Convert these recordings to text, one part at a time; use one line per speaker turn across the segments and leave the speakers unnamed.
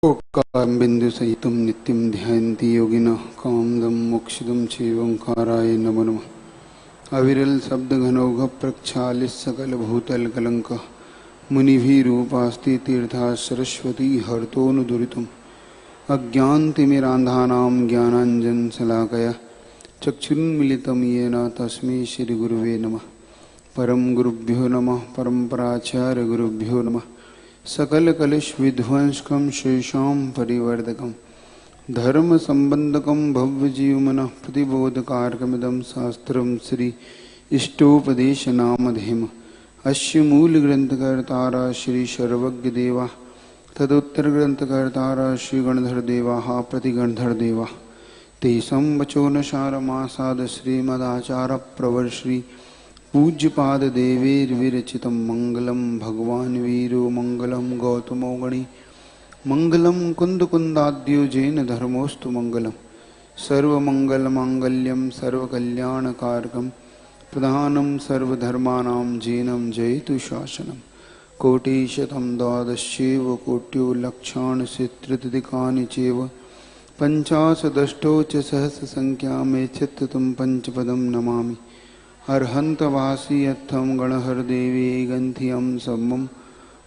बिंदु सहित नित्यं ध्यायन्ति योगिनः कामदं मोक्षदं चैवंकाराय नमो नमः। अविरल शब्द घनौघ प्रक्षालित सकल भूतल कलंक मुनिभिरूपास्ति तीर्था सरस्वती हर्तोऽनुदुरितम् अज्ञानतिमिरान्धानां ज्ञानाञ्जन शलाकया चक्षुन्मिलितं येन तस्मै श्रीगुरुवे नमः। परम गुरुभ्यो नमः। परम्पराचार्य गुरुभ्यो नमः। सकल कलश विध्वंसकम शेषां परिवर्धकम धर्म संबंधकम भव्य जीवमन प्रतिबोधकारकमिदं शास्त्रम श्री इष्टोपदेश नामधेम अस्य मूल ग्रंथकर्तारा श्री सर्वज्ञ देवा तदुत्तर ग्रंथकर्तारा श्री गणधर देवा प्रतिगणधर देवा तेषां वचो न सारमासाद श्रीमदाचार्य प्रवर श्री पूज्यपाद देवेर्विरचितं मंगलम भगवान वीरो मंगलम गौतमो गणि मंगलम कुंदकुंदाद्यो जैन धर्मोस्तु मंगलम सर्वमंगल मांगल्यम सर्वकल्याणकारकम प्रधानम सर्वधर्माणां जैनम जयतु शासनम कोटिशतं द्वादशैव कोट्यो लक्षाणि चित्रदिकानि चैव पंचाशदष्टौ च सहस्रसंख्यामे चित्ततं पंचपदं नमामि। अर्हन्तवासी यत्थं गणहरदेवी गन्थियं सम्मं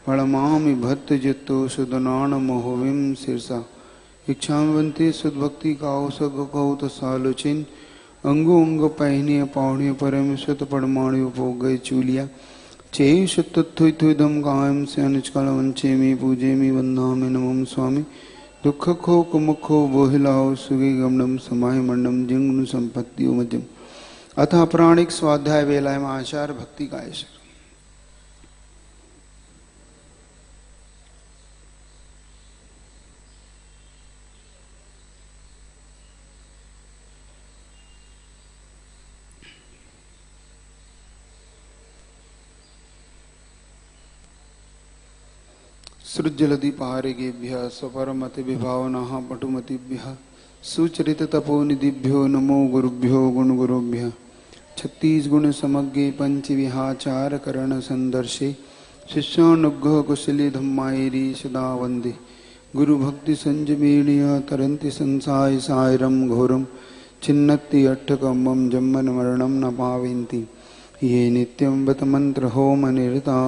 प्रणमामि भट्टजित्तो सुदनानमोहविं शिरसा इच्छावन्ति सुदभक्ति काउ सगकौत सालोचिन अंगो अंग पहनिय पौण्य परम सुत पड़माणि उपो गए चूलिया चेय सुतुदम कायम से अनुचकल वंचे में पूजे में वंदा में नमम स्वामी दुख खो कुमुखो बोहिलाओ सुगे गमनम समाय मंडम जिंगनु संपत्ति मजम अथ अपराणिक स्वाध्याय वेलाय आचार भक्ति का ऐश्वर्य। सृज्जलदीपहारिकेभ्यः स्वपरमति विभावनाः पटुमतिभ्यः सुचरित तपोनिधिभ्यो नमो गुरुभ्यो गुणगुरुभ्यः। छत्तीस गुण समग्रे पंच विहाचार करण संदर्शे शिष्यानुग्रह कुशली धम्मायरी सदा वंदे गुरु भक्ति संजमीणीय तरंति संसाय सायरम घोरम छिन्नति अट्ठकम्बम जम्मन मरणम न पाविन्ति ये नित्यं बत मंत्र होम निरता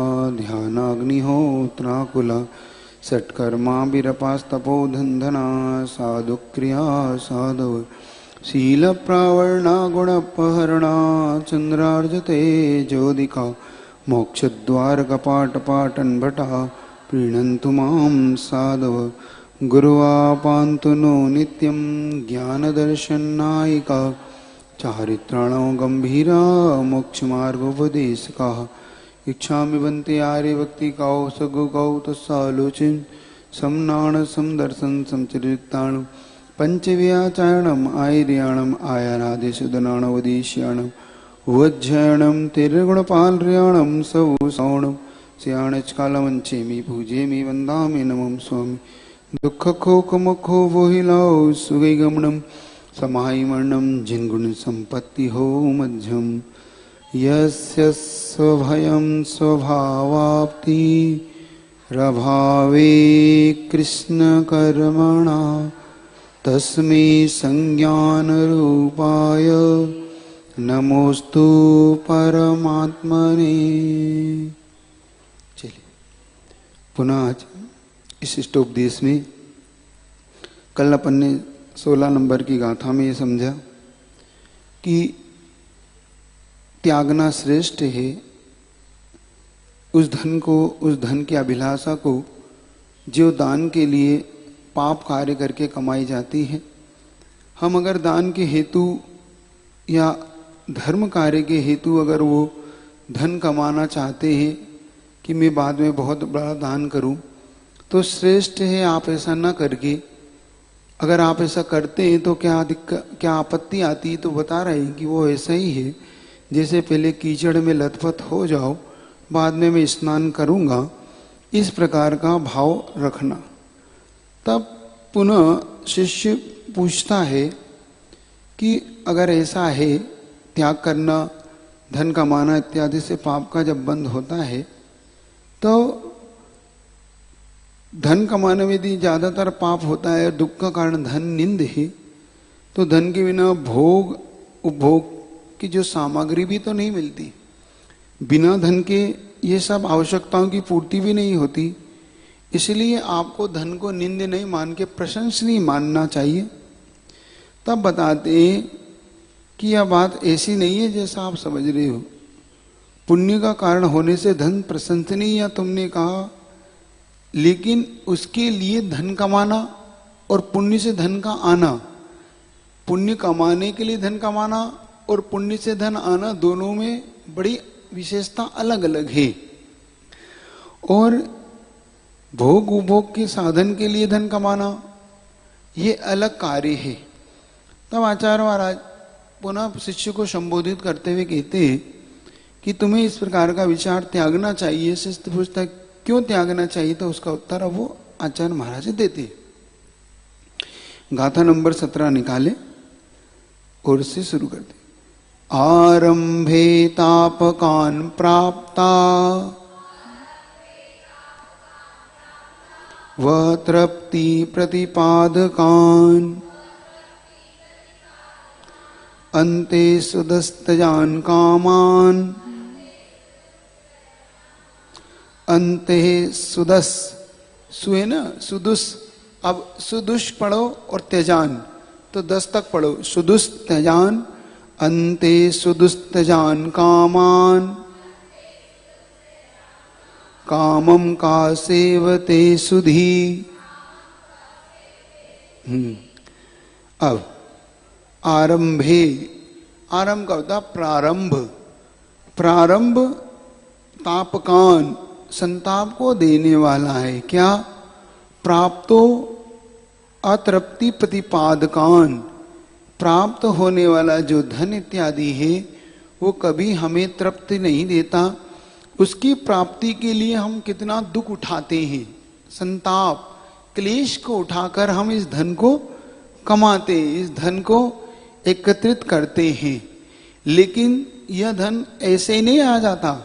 ध्यानाग्निहोत्राकुला षट्कर्मा विरपास्तपो धंधना साधुक्रिया साधव शील प्रावरणा गुणपहरणा चंद्रार्जते ज्योतिका मोक्षद्वार कपाट पाटन भटा प्रीणन्तु मां साधव गुरुवापान्तु नो नित्यं ज्ञानदर्शनायिका चारित्राणो गंभीरा मोक्षमार्गोपदेशका इच्छामि बन्ते आर्य भक्ति काओ सगु कौ तस्सालोचिन समनाण समदर्शन समचरिताणु पंचव्याचारणम आयर्याणम आयारादेशुदनाणवदेश्याणम उज्जयणम तिर्गुणपालर्याणम सौसौणम स्याणचकालवंचेमि पूजेमि वन्दामि नमं स्वामी दुःखखो कुमुखो बोहिलाओ सुगैगमनम समाहिमर्णम जिनगुण संपत्ति हो मध्यम यस्य स्वभयं स्वभावाप्ति रभावे कृष्ण कर्मणा तस्मै संज्ञानरूपाय नमोस्तु परमात्मने। चलिए पुनः आज इस इष्टोपदेश में कल अपन ने 16 नंबर की गाथा में ये समझा कि त्यागना श्रेष्ठ है उस धन की अभिलाषा को जो दान के लिए पाप कार्य करके कमाई जाती है। हम अगर दान के हेतु या धर्म कार्य के हेतु अगर वो धन कमाना चाहते हैं कि मैं बाद में बहुत बड़ा दान करूं, तो श्रेष्ठ है आप ऐसा न करके अगर आप ऐसा करते हैं तो क्या आपत्ति आती है। तो बता रहे हैं कि वो ऐसा ही है जैसे पहले कीचड़ में लथपथ हो जाओ, बाद में मैं स्नान करूंगा, इस प्रकार का भाव रखना। तब पुनः शिष्य पूछता है कि अगर ऐसा है त्याग करना धन कमाना इत्यादि से पाप का जब बंध होता है तो धन कमाने में यदि ज्यादातर पाप होता है, दुख का कारण धन निंद है, तो धन के बिना भोग उपभोग की जो सामग्री भी तो नहीं मिलती। बिना धन के ये सब आवश्यकताओं की पूर्ति भी नहीं होती। इसलिए आपको धन को निंद नहीं मान के प्रशंसनीय मानना चाहिए। तब बताते हैं कि यह बात ऐसी नहीं है जैसा आप समझ रहे हो। पुण्य का कारण होने से धन प्रशंसनीय, या तुमने कहा, लेकिन उसके लिए धन कमाना और पुण्य से धन का आना, पुण्य कमाने के लिए धन कमाना और पुण्य से धन आना, दोनों में बड़ी विशेषता अलग अलग है। और भोग उपभोग के साधन के लिए धन कमाना ये अलग कार्य है। तब आचार्य महाराज पुनः शिष्य को संबोधित करते हुए कहते हैं कि तुम्हें इस प्रकार का विचार त्यागना चाहिए। शिष्य पूछता क्यों त्यागना चाहिए, तो उसका उत्तर अब वो आचार्य महाराज देते। गाथा नंबर 17 निकाले और से शुरू करते। आरंभे तापकान प्राप्ता व तृप्ति प्रतिपादकान अन्ते सुदस्तजान कामान अन्ते सुदस, सुए ना सुदुस, अब सुदुष पढ़ो और त्यजान, तो 10 तक पढ़ो। सुदुस त्यजान अन्ते सुदुस्तजान कामान कामम का सेवते सुधी। अब आरंभे, आरंभ का होता प्रारंभ, प्रारंभ तापकान, संताप को देने वाला है। क्या? प्राप्तो अतृप्ति प्रतिपादकान, प्राप्त होने वाला जो धन इत्यादि है वो कभी हमें तृप्ति नहीं देता। उसकी प्राप्ति के लिए हम कितना दुख उठाते हैं, संताप क्लेश को उठाकर हम इस धन को कमाते हैं, इस धन को एकत्रित करते हैं। लेकिन यह धन ऐसे ही नहीं आ जाता।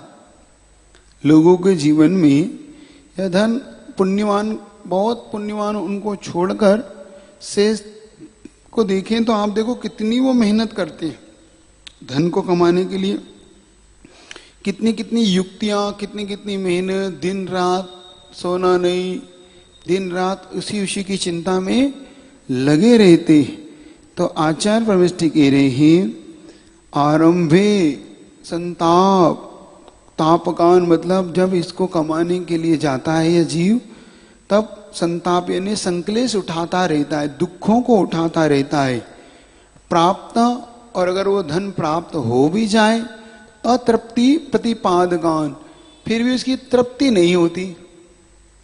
लोगों के जीवन में यह धन पुण्यवान, बहुत पुण्यवान, उनको छोड़कर शेष को देखें तो आप देखो कितनी वो मेहनत करते हैं धन को कमाने के लिए, कितनी कितनी युक्तियां, कितनी कितनी मेहनत, दिन रात सोना नहीं, दिन रात उसी की चिंता में लगे रहते। तो आचार्य प्रविष्टि कह रहे हैं आरंभे संताप, तापकान मतलब जब इसको कमाने के लिए जाता है यह जीव, तब संताप यानी संक्लेश उठाता रहता है, दुखों को उठाता रहता है। प्राप्त, और अगर वो धन प्राप्त हो भी जाए, अतृप्ति प्रतिपादकान, फिर भी उसकी तृप्ति नहीं होती।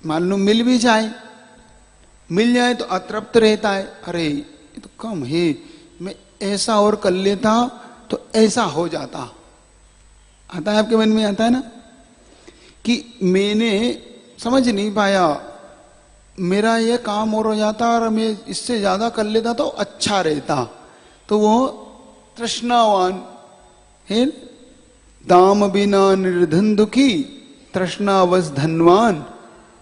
मान लो मिल भी जाए, मिल जाए तो अतृप्त रहता है। अरे ये तो कम है, मैं ऐसा और कर लेता तो ऐसा हो जाता। आता है आपके मन में, आता है ना, कि मैंने समझ नहीं पाया, मेरा ये काम और हो जाता और मैं इससे ज्यादा कर लेता तो अच्छा रहता। तो वो तृष्णावान है। दाम बिना निर्धन दुखी, तृष्णावश धनवान,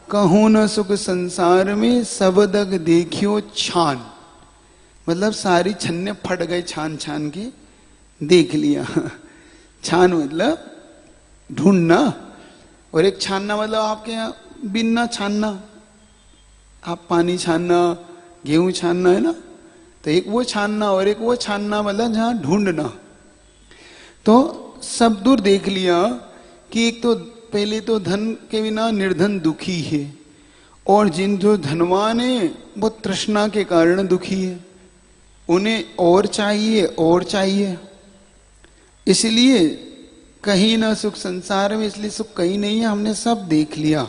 कहूं न सुख संसार में, सबदग देखियो छान। मतलब सारी छन्ने फट गए, छान छान के देख लिया। छान मतलब ढूंढना, और एक छानना मतलब आपके यहाँ बिनना छानना, आप पानी छानना, गेहूं छानना है ना, तो एक वो छानना और एक वो छानना, मतलब जहां ढूंढना। तो सब दूर देख लिया कि एक तो पहले तो धन के बिना निर्धन दुखी है, और जिन जो धनवान है वो तृष्णा के कारण दुखी है, उन्हें और चाहिए और चाहिए। इसलिए कहीं ना सुख संसार में, इसलिए सुख कहीं नहीं है। हमने सब देख लिया,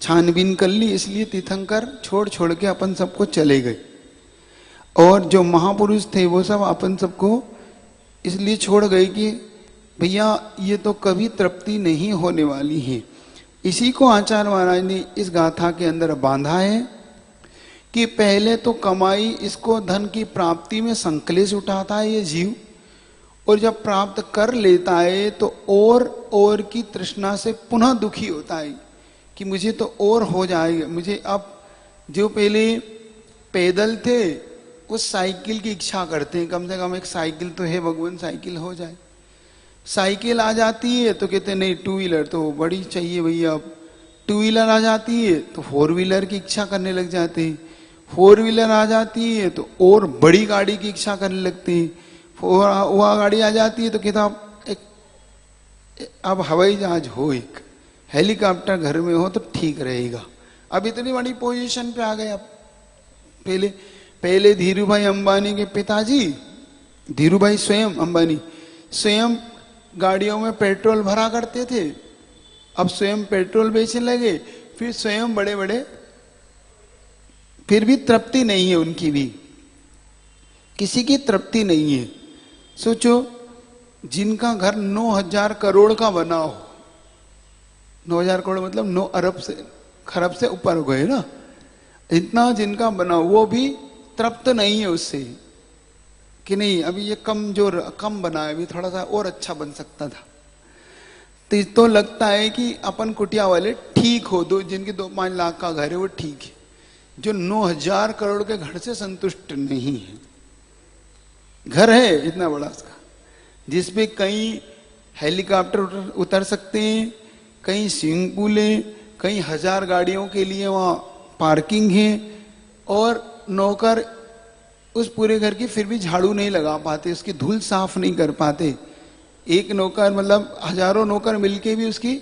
छानबीन कर ली, इसलिए तीर्थंकर छोड़ छोड़ के अपन सबको चले गए। और जो महापुरुष थे वो सब अपन सबको इसलिए छोड़ गए कि भैया ये तो कभी तृप्ति नहीं होने वाली है। इसी को आचार्य महाराज ने इस गाथा के अंदर बांधा है कि पहले तो कमाई, इसको धन की प्राप्ति में संक्लेश उठाता है ये जीव, और जब प्राप्त कर लेता है तो और की तृष्णा से पुनः दुखी होता है कि मुझे तो और हो जाएगा, मुझे अब जो पहले पैदल थे उस साइकिल की इच्छा करते हैं, कम से कम एक साइकिल तो है भगवान, साइकिल हो जाए। साइकिल आ जाती है तो कहते नहीं टू व्हीलर तो बड़ी चाहिए भैया। अब टू व्हीलर आ जाती है तो फोर व्हीलर की इच्छा करने लग जाते हैं। फोर व्हीलर आ जाती है तो और बड़ी गाड़ी की इच्छा करने लगती है। वह गाड़ी आ जाती है तो कहता अब हवाई जहाज हो, एक हेलीकॉप्टर घर में हो तो ठीक रहेगा। अब इतनी बड़ी पोजीशन पे आ गए। अब पहले धीरूभाई अंबानी के पिताजी, धीरूभाई स्वयं अंबानी स्वयं गाड़ियों में पेट्रोल भरा करते थे। अब स्वयं पेट्रोल बेचने लगे, फिर स्वयं बड़े बड़े, फिर भी तृप्ति नहीं है उनकी भी, किसी की तृप्ति नहीं है। सोचो जिनका घर 9,000 करोड़ का बना हो, 9,000 करोड़ मतलब 9 अरब से खरब से ऊपर हो गए ना, इतना जिनका बना वो भी तृप्त नहीं है उससे कि नहीं अभी ये कम बना है, अभी थोड़ा सा और अच्छा बन सकता था। तो लगता है कि अपन कुटिया वाले ठीक हो, दो जिनके 2-5 लाख का घर है वो ठीक है, जो 9,000 करोड़ के घर से संतुष्ट नहीं है। घर है इतना बड़ा उसका, जिसपे कई हेलीकॉप्टर उतर सकते हैं, कई स्विमिंग पूल है, कई 1000 गाड़ियों के लिए वहां पार्किंग है, और नौकर उस पूरे घर की फिर भी झाड़ू नहीं लगा पाते, उसकी धूल साफ नहीं कर पाते। एक नौकर मतलब हजारों नौकर मिलके भी उसकी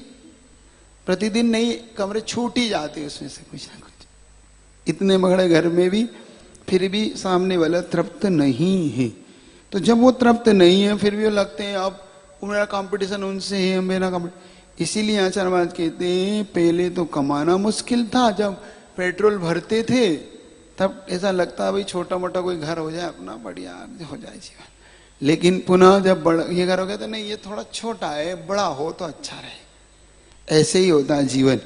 प्रतिदिन नई कमरे छूट ही जाते उसमें से कुछ ना कुछ। इतने बड़े घर में भी फिर भी सामने वाला तृप्त नहीं है। तो जब वो तृप्त नहीं है फिर भी वो लगते हैं अब मेरा कंपटीशन उनसे है, मेरा कंपटीशन। इसीलिए आचार्य महाराज कहते हैं पहले तो कमाना मुश्किल था, जब पेट्रोल भरते थे तब ऐसा लगता भाई छोटा मोटा कोई घर हो जाए अपना, बढ़िया हो जाए जीवन। लेकिन पुनः जब बड़ा ये घर हो गया तो नहीं ये थोड़ा छोटा है, बड़ा हो तो अच्छा रहे। ऐसे ही होता है जीवन।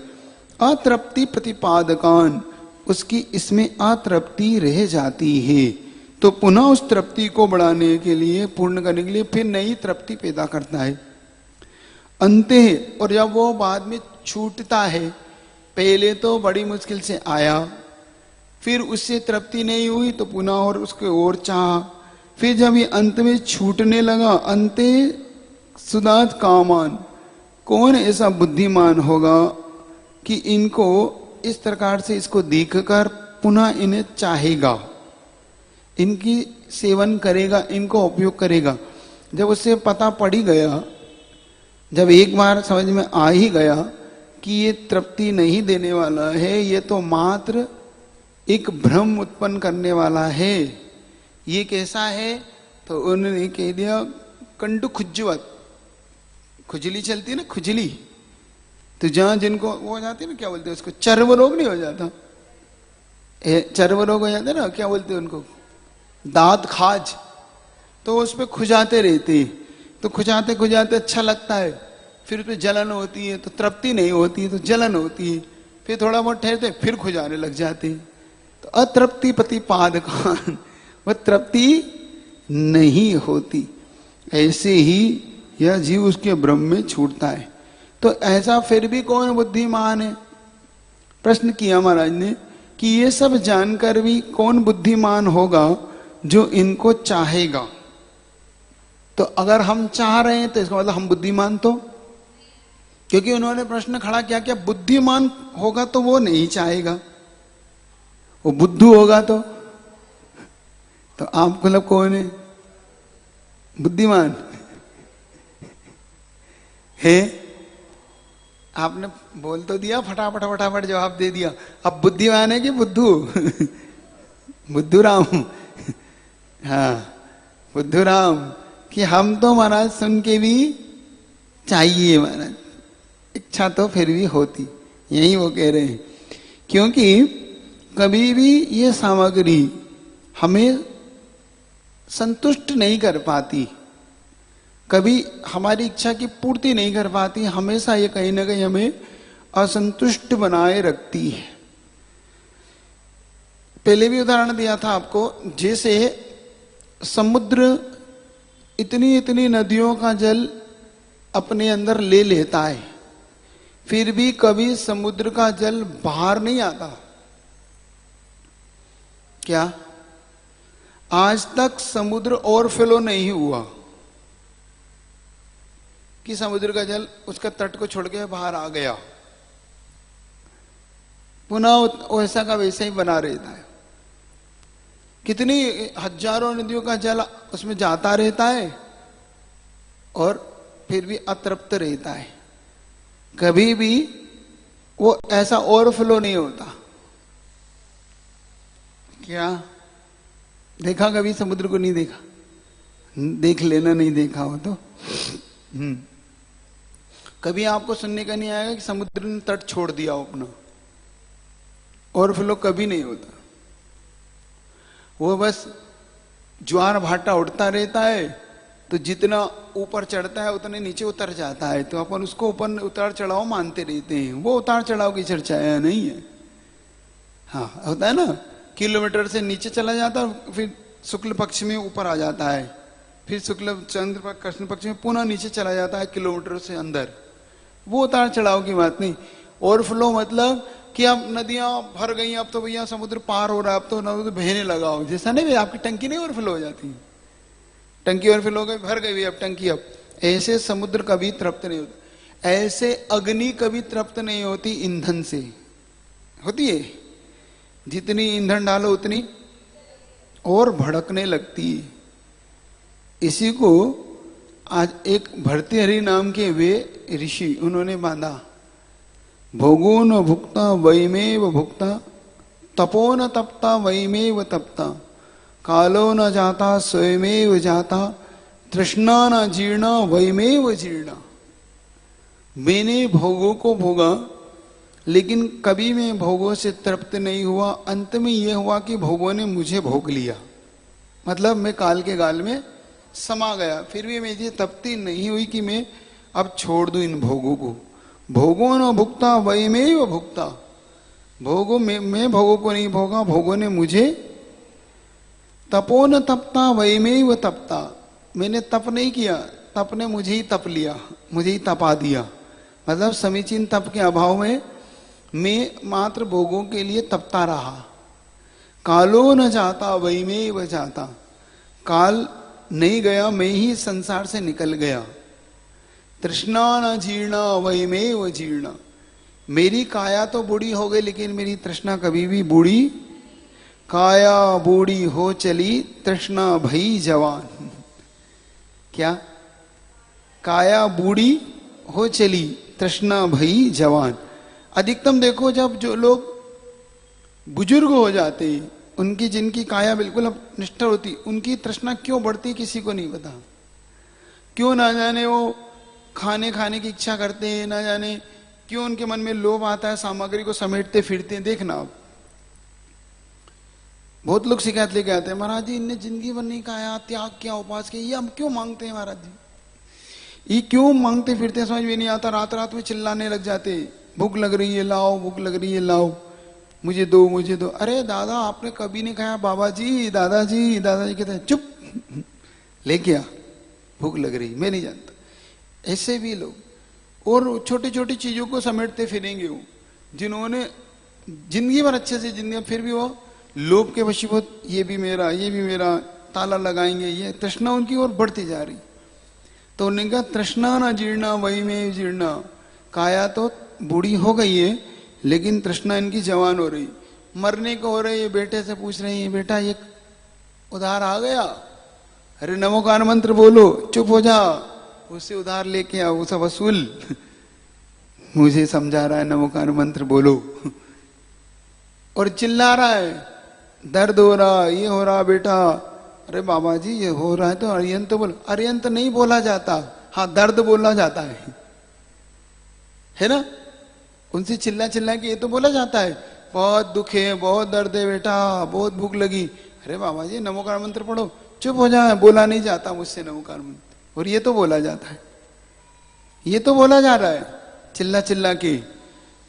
अतृप्ति प्रतिपादकान, उसकी इसमें अतृप्ति रह जाती है, तो पुनः उस तृप्ति को बढ़ाने के लिए, पूर्ण करने के लिए फिर नई तृप्ति पैदा करता है। अंते, और जब वो बाद में छूटता है, पहले तो बड़ी मुश्किल से आया, फिर उससे तृप्ति नहीं हुई तो पुनः और उसके और चाहा, फिर जब ये अंत में छूटने लगा, अंते सुदात कामान, कौन ऐसा बुद्धिमान होगा कि इनको इस प्रकार से इसको देखकर पुनः इन्हें चाहेगा, इनकी सेवन करेगा, इनको उपयोग करेगा। जब उससे पता पड़ ही गया, जब एक बार समझ में आ ही गया कि ये तृप्ति नहीं देने वाला है, ये तो मात्र एक भ्रम उत्पन्न करने वाला है, ये कैसा है, तो उन्होंने कह दिया कंडू खुज्जवत, खुजली चलती है ना, खुजली, तो जहां जिनको वो हो जाती है ना, क्या बोलते हैं उसको, चर्म रोग नहीं हो जाता, चर्म रोग हो जाता है ना, क्या बोलते हैं उनको, दांत खाज, तो उस पर खुजाते रहते, तो खुजाते खुजाते अच्छा लगता है, फिर उस पर जलन होती है, तो तृप्ति नहीं होती है, तो जलन होती है, फिर थोड़ा बहुत ठहरते फिर खुजाने लग जाते हैं। तो अतृप्ति प्रतिपादकान, वह तृप्ति नहीं होती। ऐसे ही यह जीव उसके ब्रह्म में छूटता है। तो ऐसा फिर भी कौन बुद्धिमान है? प्रश्न किया महाराज ने कि ये सब जानकर भी कौन बुद्धिमान होगा जो इनको चाहेगा। तो अगर हम चाह रहे हैं तो इसका मतलब हम बुद्धिमान, तो क्योंकि उन्होंने प्रश्न खड़ा किया क्या बुद्धिमान होगा तो वो नहीं चाहेगा, वो बुद्धू होगा तो आप मतलब कौन है बुद्धिमान है? आपने बोल तो दिया, फटाफट फटाफट जवाब दे दिया। अब बुद्धिमान है कि बुद्धू? बुद्धूराम। हाँ बुद्धूराम, कि हम तो महाराज सुन के भी चाहिए महाराज, इच्छा तो फिर भी होती, यही वो कह रहे हैं। क्योंकि कभी भी ये सामग्री हमें संतुष्ट नहीं कर पाती, कभी हमारी इच्छा की पूर्ति नहीं कर पाती, हमेशा ये कहीं ना कहीं हमें असंतुष्ट बनाए रखती है। पहले भी उदाहरण दिया था आपको, जैसे समुद्र इतनी इतनी नदियों का जल अपने अंदर ले लेता है, फिर भी कभी समुद्र का जल बाहर नहीं आता, क्या आज तक समुद्र ओवरफ्लो नहीं हुआ कि समुद्र का जल उसका तट को छोड़ के बाहर आ गया, पुनः वैसा का वैसा ही बना रहता है। कितनी हजारों नदियों का जल उसमें जाता रहता है और फिर भी अतृप्त रहता है, कभी भी वो ऐसा ओवरफ्लो नहीं होता। क्या देखा कभी समुद्र को? नहीं देखा, देख लेना, नहीं देखा हो तो। कभी आपको सुनने का नहीं आएगा कि समुद्र ने तट छोड़ दिया हो अपना, ओवरफ्लो कभी नहीं होता। वो बस ज्वार भाटा उठता रहता है, तो जितना ऊपर चढ़ता है उतने नीचे उतर जाता है, तो अपन उसको ऊपर उतार चढ़ाव मानते रहते हैं। वो उतार चढ़ाव की चर्चा है नहीं है। हाँ होता है ना, किलोमीटर से नीचे चला जाता है, फिर शुक्ल पक्ष में ऊपर आ जाता है, फिर शुक्ल चंद्र पक्ष कृष्ण पक्ष में पुनः नीचे चला जाता है किलोमीटर से अंदर। वो उतार चढ़ाव की बात नहीं। ओवरफ्लो मतलब कि अब नदियां भर गई, अब तो भैया समुद्र पार हो रहा है, अब तो नदी बहने लगा हो, जैसा नहीं, आपकी टंकी नहीं ओवरफ्लो हो जाती, टंकी ओवरफ्लो हो गई, भर गई अब टंकी। अब ऐसे समुद्र कभी तृप्त नहीं होता, ऐसे अग्नि कभी तृप्त नहीं होती ईंधन से। होती है, जितनी ईंधन डालो उतनी और भड़कने लगती है। इसी को आज एक भर्तृहरि नाम के वे ऋषि, उन्होंने बांधा, भोगो न भुक्ता वैमेव भुक्ता, तपो न तपता वैमेव तपता, कालो न जाता स्वयमेव जाता, तृष्णा न जीर्णा वैमेव जीर्णा। मैंने भोगों को भोगा, लेकिन कभी मैं भोगों से तृप्त नहीं हुआ। अंत में यह हुआ कि भोगों ने मुझे भोग लिया, मतलब मैं काल के गाल में समा गया। फिर भी मुझे तृप्ति नहीं हुई कि मैं अब छोड़ दूं इन भोगों को। भोगो न भुगता वैमेव भुगता, भोगो मैं भोगों को नहीं भोगा, भोगों ने मुझे। तपो न तपता वैमेव तपता, मैंने तप नहीं किया, तप ने मुझे ही तप लिया, मुझे ही तपा दिया। मतलब समीचीन तप के अभाव में मैं मात्र भोगों के लिए तपता रहा। कालो न जाता वैमेव जाता, काल नहीं गया, मैं ही संसार से निकल गया। तृष्णा न जीर्णा वैमेव जीर्णा, मेरी काया तो बूढ़ी हो गई, लेकिन मेरी तृष्णा कभी भी बूढ़ी। काया बूढ़ी हो चली, तृष्णा भई जवान। क्या? काया बूढ़ी हो चली, तृष्णा भई जवान। अधिकतम देखो, जब जो लोग बुजुर्ग हो जाते, उनकी जिनकी काया बिल्कुल अब निष्ठा होती, उनकी तृष्णा क्यों बढ़ती किसी को नहीं पता। क्यों ना जाने वो खाने की इच्छा करते हैं, ना जाने क्यों उनके मन में लोभ आता है, सामग्री को समेटते फिरते हैं। देखना आप, बहुत लोग शिकायत लेके आते हैं, महाराज जी इनने जिंदगी भर नहीं खाया, त्याग किया, उपास किया, ये हम क्यों मांगते हैं महाराज जी, ये क्यों मांगते फिरते, समझ में नहीं आता। रात रात में चिल्लाने लग जाते, भूख लग रही है लाओ, भूख लग रही है लाओ, मुझे दो मुझे दो। अरे दादा आपने कभी नहीं खाया, बाबा जी दादाजी कहते हैं चुप, लेके आ, भूख लग रही, मैं नहीं जानता। ऐसे भी लोग, और छोटी छोटी चीजों को समेटते फिरेंगे वो, जिन्होंने जिंदगी भर अच्छे से जिंदगी, फिर भी वो लोभ के वशीभूत, ये भी मेरा, ताला लगाएंगे, ये तृष्णा उनकी ओर बढ़ती जा रही। तो उन्होंने कहा तृष्णा न जीर्णा वही में जीर्णा, काया तो बूढ़ी हो गई है, लेकिन तृष्णा इनकी जवान हो रही, मरने को हो रही है। बेटे से पूछ रही है, बेटा ये उधार आ गया? अरे नमोकार मंत्र बोलो, चुप हो जा, उससे उधार लेके आओ, उसे वसूल। मुझे समझा रहा है नमोकार मंत्र बोलो, और चिल्ला रहा है, दर्द हो रहा, ये हो रहा बेटा। अरे बाबा जी ये हो रहा है तो अर्यंत बोल, अर्यंत नहीं बोला जाता, हाँ दर्द बोला जाता है ना। उनसे चिल्ला के ये तो बोला जाता है, बहुत दुख है, बहुत दर्द है बेटा, बहुत भूख लगी। अरे बाबा जी नमोकार मंत्र पढ़ो, चुप हो जाए, बोला नहीं जाता मुझसे नमोकार मंत्र, और ये तो बोला जाता है, ये तो बोला जा रहा है चिल्ला के,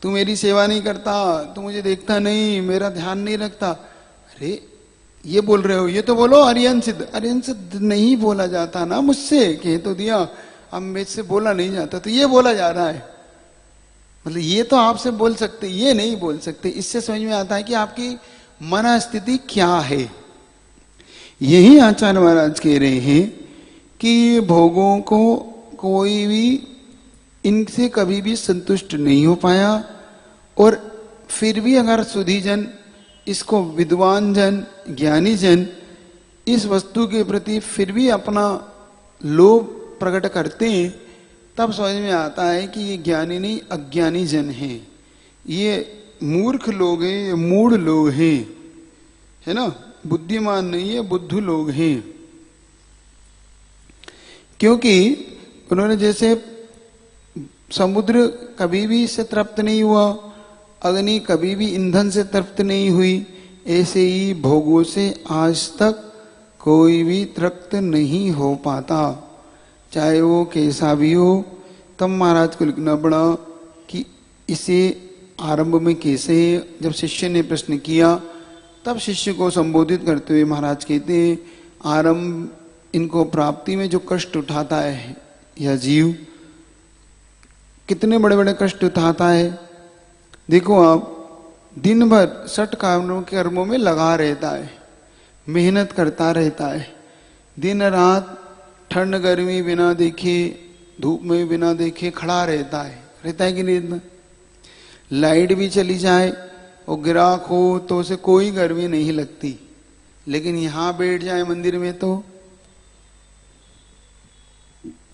तू मेरी सेवा नहीं करता, तू मुझे देखता नहीं, मेरा ध्यान नहीं रखता। अरे ये बोल रहे हो, ये तो बोलो अर्यन सिद्ध नहीं बोला जाता ना मुझसे, कह तो दिया, अब मुझसे बोला नहीं जाता, तो ये बोला जा रहा है। मतलब ये तो आपसे बोल सकते, ये नहीं बोल सकते। इससे समझ में आता है कि आपकी मन स्थिति क्या है। यही आचार्य महाराज कह रहे हैं कि ये भोगों को कोई भी इनसे कभी भी संतुष्ट नहीं हो पाया, और फिर भी अगर सुधी जन, इसको विद्वान जन, ज्ञानी जन इस वस्तु के प्रति फिर भी अपना लोभ प्रकट करते हैं, तब समझ में आता है कि ये ज्ञानी नहीं अज्ञानी जन हैं, ये मूर्ख लोग हैं, ये मूढ़ लोग हैं, है ना, बुद्धिमान नहीं है, बुद्धू लोग हैं। क्योंकि उन्होंने जैसे समुद्र कभी भी इससे तृप्त नहीं हुआ, अग्नि कभी भी ईंधन से तृप्त नहीं हुई, ऐसे ही भोगों से आज तक कोई भी तृप्त नहीं हो पाता, चाहे वो कैसा भी हो। तब महाराज को लिखना पड़ा कि इसे आरंभ में कैसे। जब शिष्य ने प्रश्न किया तब शिष्य को संबोधित करते हुए महाराज कहते हैं, आरंभ इनको प्राप्ति में जो कष्ट उठाता है यह जीव, कितने बड़े बड़े कष्ट उठाता है। देखो आप दिन भर सठ कर्मों में लगा रहता है, मेहनत करता रहता है, दिन रात ठंड गर्मी बिना देखे, धूप में बिना देखे खड़ा रहता है कि नहीं। लाइट भी चली जाए और ग्राहक हो तो उसे कोई गर्मी नहीं लगती, लेकिन यहां बैठ जाए मंदिर में तो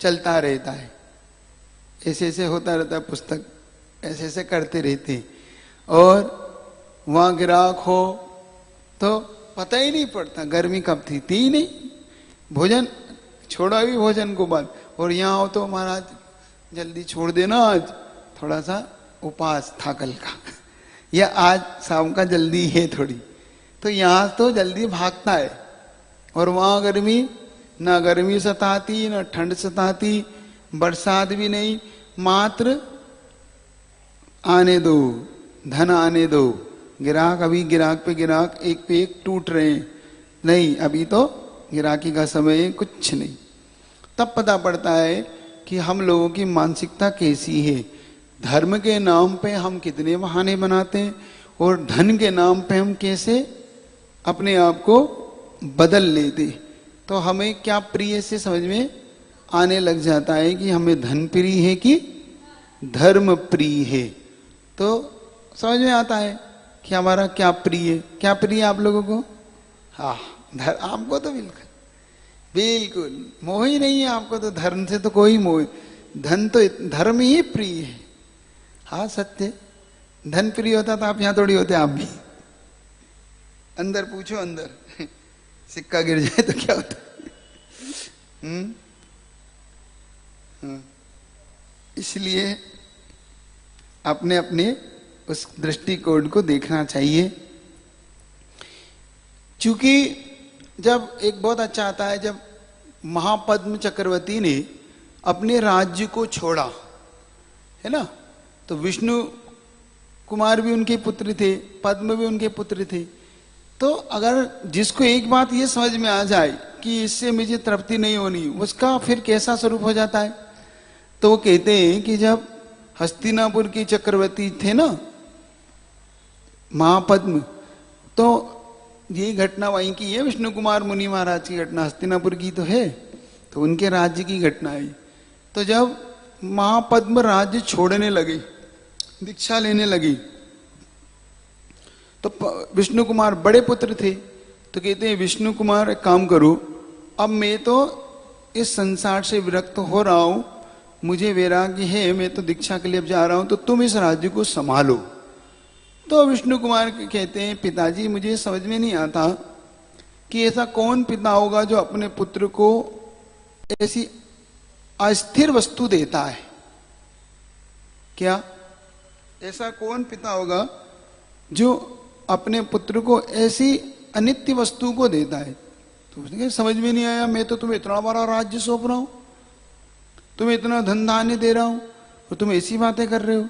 चलता रहता है, ऐसे ऐसे होता रहता है, पुस्तक ऐसे ऐसे करते रहते। और वहां ग्राहक हो तो पता ही नहीं पड़ता गर्मी कब थी ही नहीं, भोजन छोड़ा भी भोजन को बाद। और यहाँ हो तो महाराज जल्दी छोड़ देना, आज थोड़ा सा उपास था कल का, या आज शाम का जल्दी है थोड़ी, तो यहाँ तो जल्दी भागता है। और वहाँ गर्मी, ना गर्मी सताती ना ठंड सताती, बरसात भी नहीं, मात्र आने दो, धन आने दो। गिराक अभी गिराक पे गिराक एक पे एक टूट रहे हैं, नहीं अभी तो गिराकी का समय है, कुछ नहीं। तब पता पड़ता है कि हम लोगों की मानसिकता कैसी है। धर्म के नाम पे हम कितने बहाने बनाते हैं, और धन के नाम पे हम कैसे अपने आप को बदल लेते। तो हमें क्या प्रिय से समझ में आने लग जाता है कि हमें धन प्रिय है कि धर्म प्रिय है। तो समझ में आता है कि हमारा क्या प्रिय है। क्या प्रिय आप लोगों को? हाँ, आपको तो बिल्कुल बिल्कुल मोह ही नहीं है आपको तो, धर्म से तो कोई मोह, धन तो धर्म ही प्रिय है। हाँ सत्य, धन प्रिय होता तो आप यहां थोड़ी होते, आप भी अंदर पूछो, अंदर सिक्का गिर जाए तो क्या होता। इसलिए अपने अपने उस दृष्टिकोण को देखना चाहिए। चूंकि जब एक बहुत अच्छा आता है, जब महापद्म चक्रवर्ती ने अपने राज्य को छोड़ा, है ना, तो विष्णु कुमार भी उनके पुत्र थे, पद्म भी उनके पुत्र थे। तो अगर जिसको एक बात ये समझ में आ जाए कि इससे मुझे तृप्ति नहीं होनी, उसका फिर कैसा स्वरूप हो जाता है। तो वो कहते हैं कि जब हस्तिनापुर के चक्रवर्ती थे ना महापद्म, तो ये घटना वहीं की है, विष्णु कुमार मुनि महाराज की घटना, हस्तिनापुर की तो है, तो उनके राज्य की घटना है। तो जब महापद्म राज्य छोड़ने लगे, दीक्षा लेने लगी, तो विष्णु कुमार बड़े पुत्र थे, तो कहते हैं विष्णु कुमार एक काम करो, अब मैं तो इस संसार से विरक्त हो रहा हूं, मुझे वैराग्य है, मैं तो दीक्षा के लिए अब जा रहा हूं, तो तुम इस राज्य को संभालो। तो विष्णु कुमार कहते हैं पिताजी मुझे समझ में नहीं आता कि ऐसा कौन पिता होगा जो अपने पुत्र को ऐसी अस्थिर वस्तु देता है। क्या ऐसा कौन पिता होगा जो अपने पुत्र को ऐसी अनित्य वस्तु को देता है। तो उसने कहा समझ में नहीं आया, मैं तो तुम्हें इतना बड़ा राज्य सौंप रहा हूं, तुम्हें इतना धन धान्य दे रहा हूं और तुम ऐसी बातें कर रहे हो।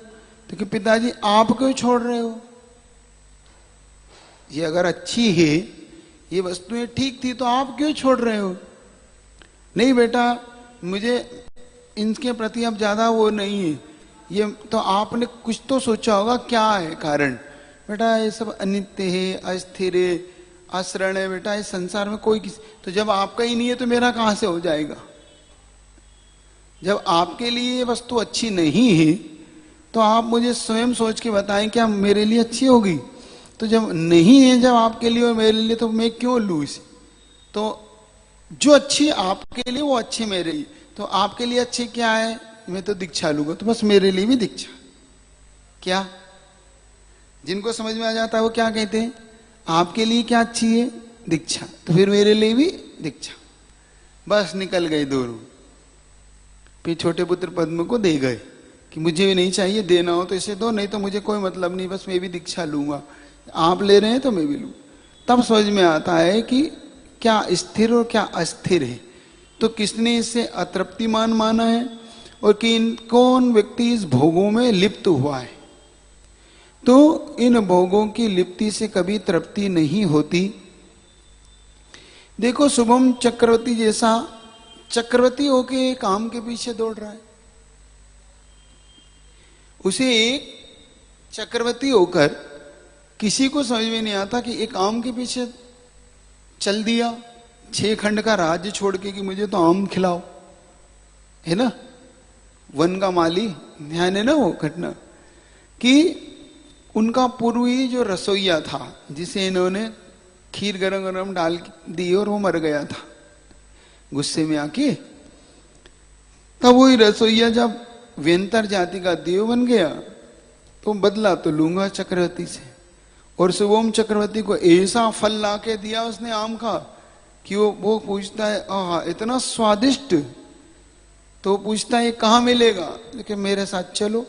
तो कि पिताजी आप क्यों छोड़ रहे हो, ये अगर अच्छी है, ये वस्तुएं ठीक थी, तो आप क्यों छोड़ रहे हो। नहीं बेटा मुझे इनके प्रति अब ज्यादा वो नहीं है, ये तो आपने कुछ तो सोचा होगा क्या है कारण। बेटा ये सब अनित्य है, अस्थिर है, आश्रण है, बेटा इस संसार में कोई किसी, तो जब आपका ही नहीं है तो मेरा कहां से हो जाएगा? जब आपके लिए ये वस्तु अच्छी नहीं है तो आप मुझे स्वयं सोच के बताएं क्या मेरे लिए अच्छी होगी? तो जब नहीं है जब आपके लिए और मेरे लिए, तो मैं क्यों लूं इसे? तो जो अच्छी आपके लिए वो अच्छे मेरे लिए, तो आपके लिए अच्छे क्या है? मैं तो दीक्षा लूंगा, तो बस मेरे लिए भी दीक्षा। क्या जिनको समझ में आ जाता है वो क्या कहते हैं? आपके लिए क्या अच्छी है? दीक्षा, तो फिर मेरे लिए भी दीक्षा। बस निकल गए दोनों। फिर छोटे पुत्र पद्म को दे गए कि मुझे भी नहीं चाहिए, देना हो तो इसे दो, नहीं तो मुझे कोई मतलब नहीं, बस मैं भी दीक्षा लूंगा। आप ले रहे हैं तो मैं भी लूं। तब समझ में आता है कि क्या स्थिर और क्या अस्थिर है। तो किसने इसे अतृप्तिमान माना है और कौन व्यक्ति इस भोगों में लिप्त हुआ है। तो इन भोगों की लिप्ति से कभी तृप्ति नहीं होती। देखो शुभम चक्रवर्ती जैसा चक्रवर्ती होके काम के पीछे दौड़ रहा है, उसे एक चक्रवर्ती होकर किसी को समझ में नहीं आता कि एक आम के पीछे चल दिया 6 खंड का राज्य छोड़ के कि मुझे तो आम खिलाओ, है ना। वन का माली, ध्यान है ना वो घटना कि उनका पूर्वी जो रसोईया था जिसे इन्होंने खीर गरम गरम डाल दी और वो मर गया था गुस्से में आके, तब वही रसोईया जब व्यंतर जाति का देव बन गया तो बदला तो लूंगा चक्रवर्ती से। और शुभम चक्रवर्ती को ऐसा फल ला के दिया उसने आम का कि वो पूछता है आहा इतना स्वादिष्ट, तो पूछता है कहां मिलेगा, लेकिन मेरे साथ चलो।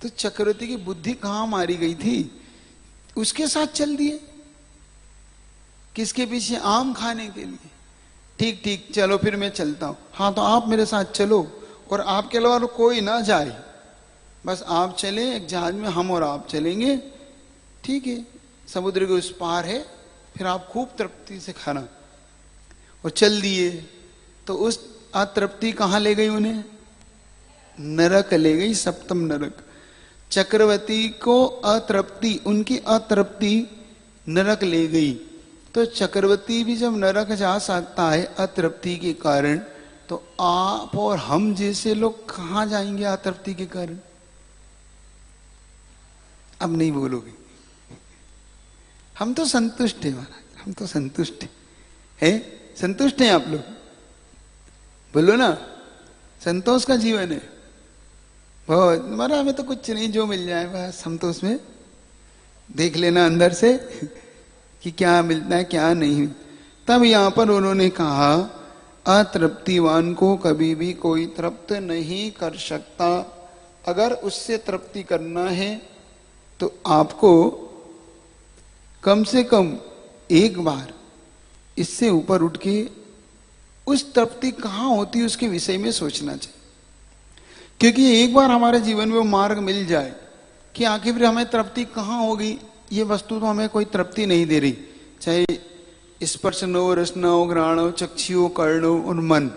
तो चक्रवर्ती की बुद्धि कहां मारी गई थी, उसके साथ चल दिए। किसके पीछे? आम खाने के लिए। ठीक ठीक चलो फिर मैं चलता हूं। हाँ तो आप मेरे साथ चलो और आपके अलावा कोई ना जाए, बस आप चले एक जहाज में, हम और आप चलेंगे, ठीक है, समुद्र के उस पार है, फिर आप खूब तृप्ति से खाना। और चल दिए। तो उस अतृप्ति कहां ले गई उन्हें? नरक ले गई, सप्तम नरक। चक्रवर्ती को अतृप्ति, उनकी अतृप्ति नरक ले गई। तो चक्रवर्ती भी जब नरक जा सकता है अतृप्ति के कारण, तो आप और हम जैसे लोग कहां जाएंगे अतृप्ति के कारण? अब नहीं बोलोगे। हम तो संतुष्ट है महाराज, हम तो संतुष्ट है। संतुष्ट हैं आप लोग? बोलो ना, संतोष का जीवन है बहुत। हमारा हमें तो कुछ नहीं, जो मिल जाए बस हम तो उसमें देख लेना अंदर से कि क्या मिलता है क्या नहीं। तब यहां पर उन्होंने कहा अतृप्तिवान को कभी भी कोई तृप्त नहीं कर सकता। अगर उससे तृप्ति करना है तो आपको कम से कम एक बार इससे ऊपर उठ के उस तृप्ति कहां होती है उसके विषय में सोचना चाहिए। क्योंकि एक बार हमारे जीवन में वो मार्ग मिल जाए कि आखिर हमें तृप्ति कहां होगी, ये वस्तु तो हमें कोई तृप्ति नहीं दे रही, चाहे स्पर्श हो, रसना हो, घ्राण हो, चक्षु हो, कर्ण हो और मन,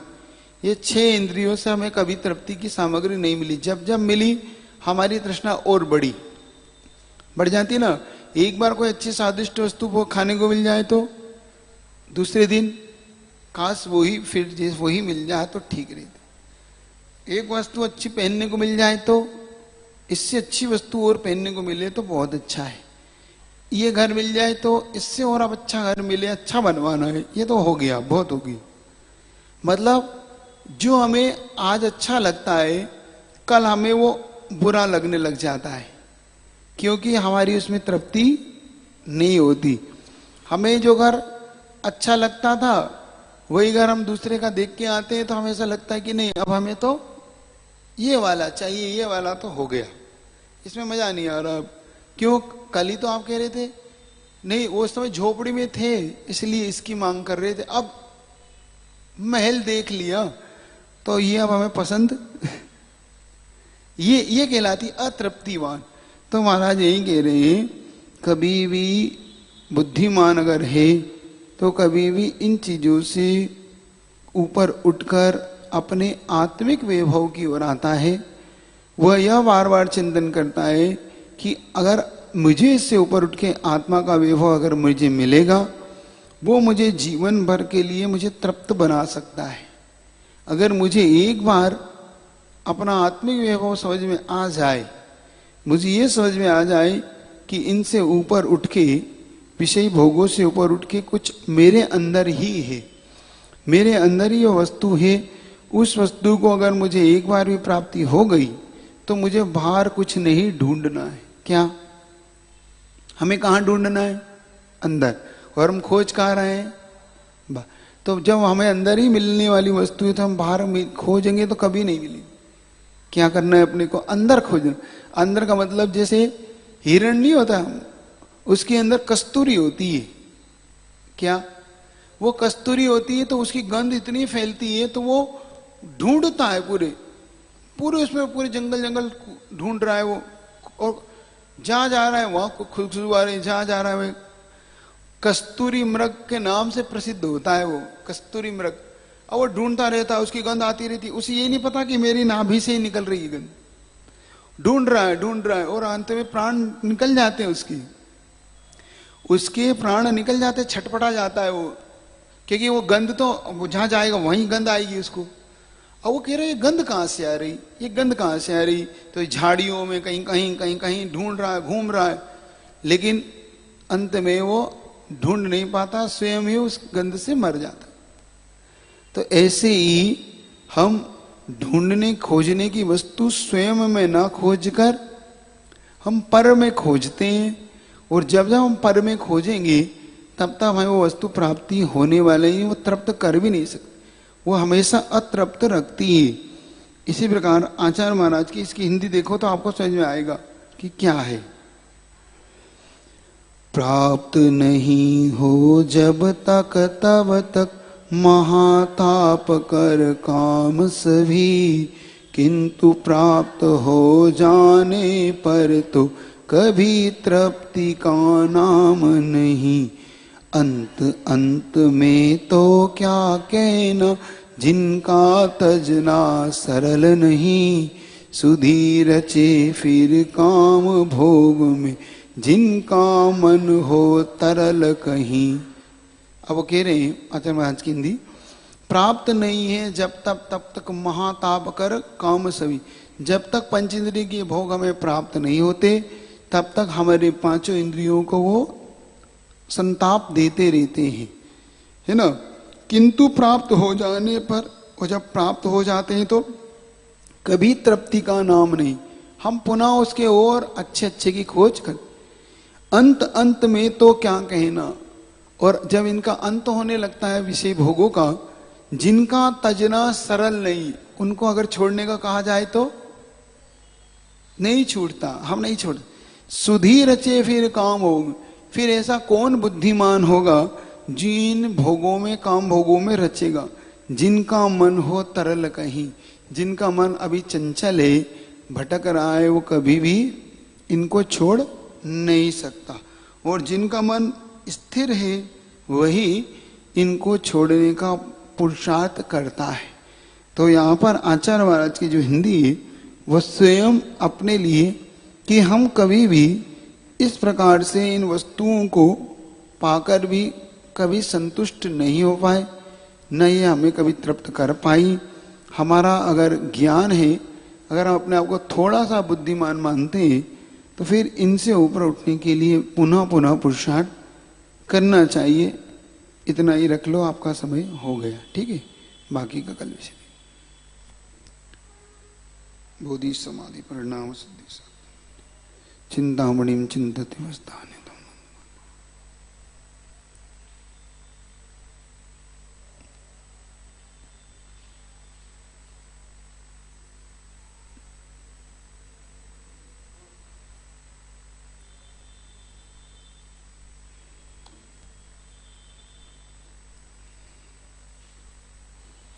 ये 6 इंद्रियों से हमें कभी तृप्ति की सामग्री नहीं मिली। जब जब मिली हमारी तृष्णा और बढ़ जाती ना। एक बार कोई अच्छी स्वादिष्ट वस्तु वो खाने को मिल जाए तो दूसरे दिन काश वही फिर वही मिल जाए तो ठीक रहती। एक वस्तु अच्छी पहनने को मिल जाए तो इससे अच्छी वस्तु और पहनने को मिले तो बहुत अच्छा है। ये घर मिल जाए तो इससे और अब अच्छा घर मिले, अच्छा बनवाना है, ये तो हो गया, बहुत हो गया। मतलब जो हमें आज अच्छा लगता है कल हमें वो बुरा लगने लग जाता है, क्योंकि हमारी उसमें तृप्ति नहीं होती। हमें जो घर अच्छा लगता था वही घर हम दूसरे का देख के आते हैं तो हमें ऐसा लगता है कि नहीं अब हमें तो ये वाला चाहिए, ये वाला तो हो गया, इसमें मजा नहीं आ रहा। क्यों? कल ही तो आप कह रहे थे नहीं, वो समय झोपड़ी में थे इसलिए इसकी मांग कर रहे थे, अब महल देख लिया तो ये अब हमें पसंद ये कहलाती अतृप्तिवान। तो महाराज यही कह रहे हैं कभी भी बुद्धिमान अगर है तो कभी भी इन चीजों से ऊपर उठकर अपने आत्मिक वैभव की ओर आता है। वह यह बार बार चिंतन करता है कि अगर मुझे इससे ऊपर उठ के आत्मा का वैभव अगर मुझे मिलेगा, वो मुझे जीवन भर के लिए मुझे तृप्त बना सकता है। अगर मुझे एक बार अपना आत्मिक वैभव समझ में आ जाए, मुझे ये समझ में आ जाए कि इनसे ऊपर उठ के, विषयी भोगों से ऊपर उठ के कुछ मेरे अंदर ही है, मेरे अंदर ही वो वस्तु है, उस वस्तु को अगर मुझे एक बार भी प्राप्ति हो गई तो मुझे बाहर कुछ नहीं ढूंढना है। क्या हमें कहाँ ढूंढना है? अंदर। और हम खोज कहाँ रहे हैं? तो जब हमें अंदर ही मिलने वाली वस्तु है तो हम बाहर खोजेंगे तो कभी नहीं मिलेगी। क्या करना है अपने को? अंदर खोजना। अंदर का मतलब जैसे हिरण नहीं होता, उसके अंदर कस्तूरी होती है। क्या वो कस्तूरी होती है तो उसकी गंध इतनी फैलती है तो वो ढूंढता है पूरे पूरे उसमें पूरे जंगल जंगल ढूंढ रहा है वो, और जहां जा रहा है वहां खुशबू आ रही है, जहां जा रहा है वो कस्तूरी मृग के नाम से प्रसिद्ध होता है वो कस्तूरी मृग। और वो ढूंढता रहता है, उसकी गंध आती रहती है, उसे ये नहीं पता कि मेरी नाभि से ही निकल रही है गंध। ढूंढ रहा है और अंत में प्राण निकल जाते हैं उसके प्राण निकल जाते, छटपटा जाता है वो, क्योंकि वो गंध तो जहां जाएगा वहीं गंध आएगी उसको। और वो कह रहे ये गंध कहां से आ रही, ये गंध कहां से आ रही? तो झाड़ियों में कहीं कहीं कहीं कहीं ढूंढ रहा है, घूम रहा है, लेकिन अंत में वो ढूंढ नहीं पाता, स्वयं ही उस गंध से मर जाता। तो ऐसे ही हम ढूंढने खोजने की वस्तु स्वयं में ना खोजकर हम पर में खोजते हैं, और जब जब हम पर में खोजेंगे तब तक हमें वो वस्तु प्राप्ति होने वाले ही, वो तृप्त कर भी नहीं सकते, वो हमेशा अतृप्त रखती है। इसी प्रकार आचार्य महाराज की इसकी हिंदी देखो तो आपको समझ में आएगा कि क्या है। प्राप्त नहीं हो जब तक तब तक महाताप कर काम सभी, किंतु प्राप्त हो जाने पर तो कभी तृप्ति का नाम नहीं। अंत अंत में तो क्या कहना, जिनका तजना सरल नहीं, सुधीर रचे फिर काम भोग में, जिनका मन हो तरल कहीं। अब वो कह रहे हैं आचार्य महाराज की हिंदी, प्राप्त नहीं है जब तब तक महाताप कर काम सभी। जब तक पंचेंद्रिय के भोग हमें प्राप्त नहीं होते तब तक हमारे पांचों इंद्रियों को वो संताप देते रहते हैं, है ना। किंतु प्राप्त हो जाने पर, और जब प्राप्त हो जाते हैं तो कभी तृप्ति का नाम नहीं, हम पुनः उसके और अच्छे अच्छे की खोज कर। अंत अंत में तो क्या कहना, और जब इनका अंत होने लगता है विषय भोगों का, जिनका तजना सरल नहीं, उनको अगर छोड़ने का कहा जाए तो नहीं छूटता, हम नहीं छोड़। सुधीर रचे फिर काम भोग, फिर ऐसा कौन बुद्धिमान होगा जिन भोगों में, काम भोगों में रचेगा, जिनका मन हो तरल कहीं, जिनका मन अभी चंचल है, भटक रहा है, वो कभी भी इनको छोड़ नहीं सकता, और जिनका मन स्थिर है वही इनको छोड़ने का पुरुषार्थ करता है। तो यहाँ पर आचार्य महाराज की जो हिंदी है वह स्वयं अपने लिए, कि हम कभी भी इस प्रकार से इन वस्तुओं को पाकर भी कभी संतुष्ट नहीं हो पाए, न ये हमें कभी तृप्त कर पाई। हमारा अगर ज्ञान है, अगर हम अपने आप को थोड़ा सा बुद्धिमान मानते हैं, तो फिर इनसे ऊपर उठने के लिए पुनः पुनः पुरुषार्थ करना चाहिए। इतना ही रख लो, आपका समय हो गया, ठीक है। बाकी का कल विषय। बोधि समाधि परिणाम सिद्धि चिंतामणिम चिंतति वस्तानि।